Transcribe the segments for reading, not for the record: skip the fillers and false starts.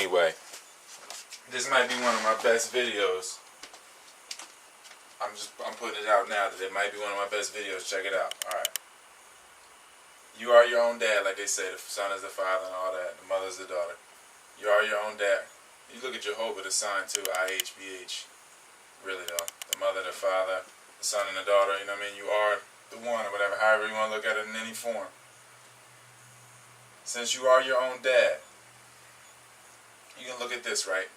anyway, this might be one of my best videos. I'm putting it out now that it might be one of my best videos. Check it out. Alright. You are your own dad, like they say. The son is the father and all that. The mother is the daughter. You are your own dad. You look at Jehovah, the sign too. IHBH. Really though. The mother, the father, the son and the daughter. You know what I mean? You are the one or whatever. However you want to look at it in any form. Since you are your own dad, you can look at this, right?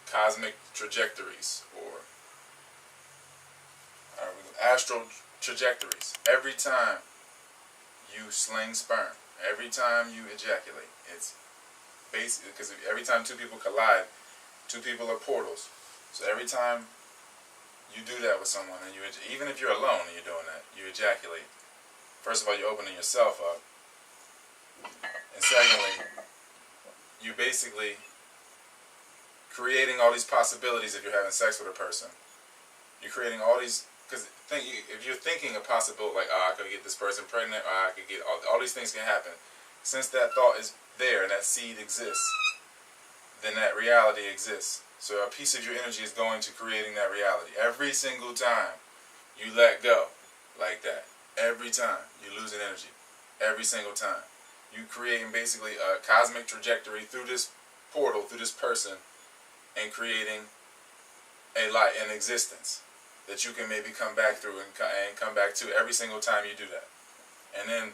Cosmic trajectories or astral trajectories. Every time you sling sperm, every time you ejaculate, it's basically because every time two people collide, two people are portals. So every time you do that with someone, and even if you're alone and you're doing that, you ejaculate. First of all, you're opening yourself up, and secondly, you basically creating all these possibilities if you're having sex with a person. You're creating all these, because if you're thinking a possible, like, oh, I could get this person pregnant, or I could get, all these things can happen. Since that thought is there and that seed exists, then that reality exists. So a piece of your energy is going to creating that reality. Every single time you let go like that, every time you lose an energy, every single time, you creating basically a cosmic trajectory through this portal, through this person, and creating a light, an existence that you can maybe come back through and come back to every single time you do that. And then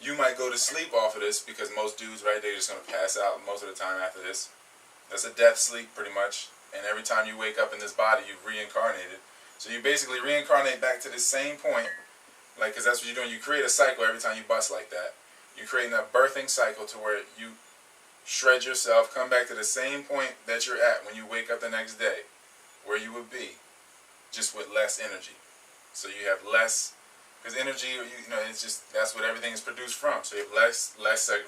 you might go to sleep off of this, because most dudes, right, they're just going to pass out most of the time after this. That's a death sleep pretty much. And every time you wake up in this body, you've reincarnated. So you basically reincarnate back to the same point, like, because that's what you're doing. You create a cycle every time you bust like that. You're creating a birthing cycle to where you shred yourself, come back to the same point that you're at when you wake up the next day, where you would be, just with less energy. So you have less, because energy, you know, it's just, that's what everything is produced from. So you have less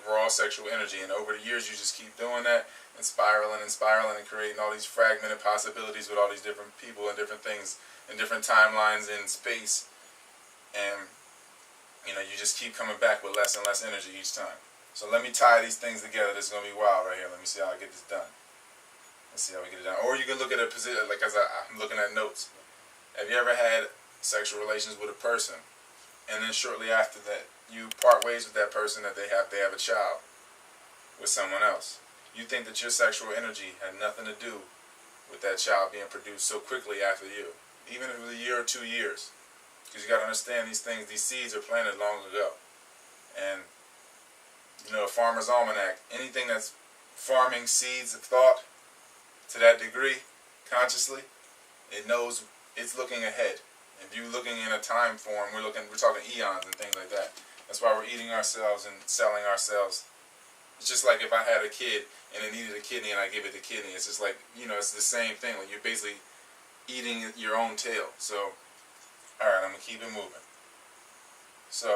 raw sexual energy, and over the years you just keep doing that, and spiraling and creating all these fragmented possibilities with all these different people and different things and different timelines in space. And, you know, you just keep coming back with less and less energy each time. So let me tie these things together. This is going to be wild right here. Let me see how I get this done. Let's see how we get it done. Or you can look at a position, like as I'm looking at notes. Have you ever had sexual relations with a person, and then shortly after that, you part ways with that person, that they have a child with someone else? You think that your sexual energy had nothing to do with that child being produced so quickly after you, even if it was a year or 2 years. Because you got to understand these things, these seeds are planted long ago. And you know, Farmer's Almanac, anything that's farming seeds of thought to that degree, consciously, it knows it's looking ahead. If you're looking in a time form, we're talking eons and things like that. That's why we're eating ourselves and selling ourselves. It's just like if I had a kid and it needed a kidney and I give it the kidney. It's just like, you know, it's the same thing. Like you're basically eating your own tail. So, alright, I'm going to keep it moving. So,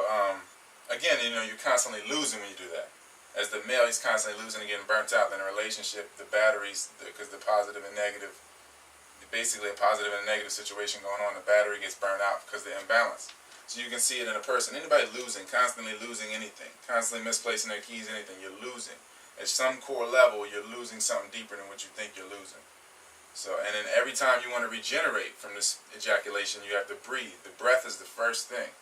again, you know, you're constantly losing when you do that. As the male, he's constantly losing and getting burnt out. In a relationship, the batteries, because the positive and negative, basically a positive and a negative situation going on, the battery gets burnt out because of the imbalance. So you can see it in a person. Anybody losing, constantly losing anything, constantly misplacing their keys, anything, you're losing. At some core level, you're losing something deeper than what you think you're losing. So, and then every time you want to regenerate from this ejaculation, you have to breathe. The breath is the first thing.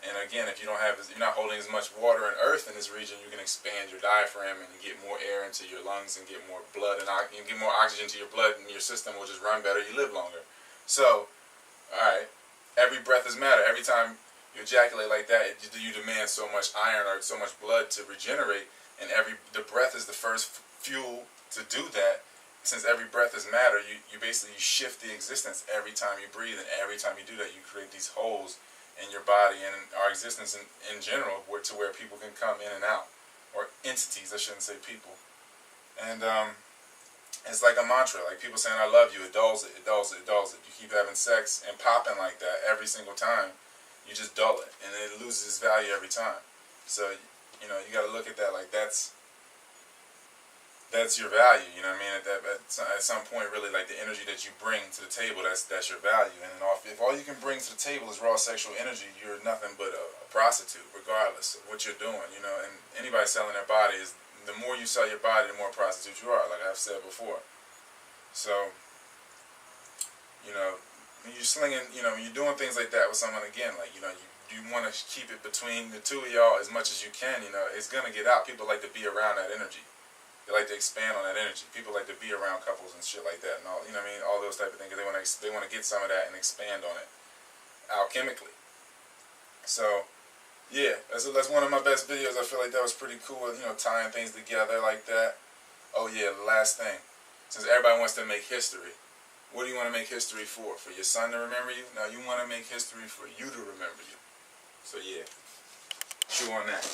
And again, if you're not holding as much water and earth in this region, you can expand your diaphragm and get more air into your lungs and get more blood and get more oxygen to your blood, and your system will just run better. You live longer. So, all right, every breath is matter. Every time you ejaculate like that, you demand so much iron or so much blood to regenerate, and the breath is the first fuel to do that. Since every breath is matter, you basically shift the existence every time you breathe, and every time you do that, you create these holes in your body and in our existence in general, to where people can come in and out, or entities, I shouldn't say people. And it's like a mantra, like people saying I love you, it dulls it, it dulls it, it dulls it. You keep having sex and popping like that every single time, you just dull it, and it loses its value every time. So, you know, you got to look at that like that's your value, you know what I mean? At some point, really, like the energy that you bring to the table, that's your value. And if all you can bring to the table is raw sexual energy, you're nothing but a prostitute, regardless of what you're doing, you know. And anybody selling their body is the more you sell your body, the more prostitute you are, like I've said before. So, you know, when you're slinging, you know, when you're doing things like that with someone, again, like, you know, you want to keep it between the two of y'all as much as you can. You know, it's going to get out. People like to be around that energy. They like to expand on that energy. People like to be around couples and shit like that and all, you know what I mean? All those type of things. They want to get some of that and expand on it alchemically. So, yeah, that's one of my best videos. I feel like that was pretty cool, you know, tying things together like that. Oh yeah, the last thing. Since everybody wants to make history, what do you want to make history for? For your son to remember you? No, you want to make history for you to remember you. So yeah, chew on that.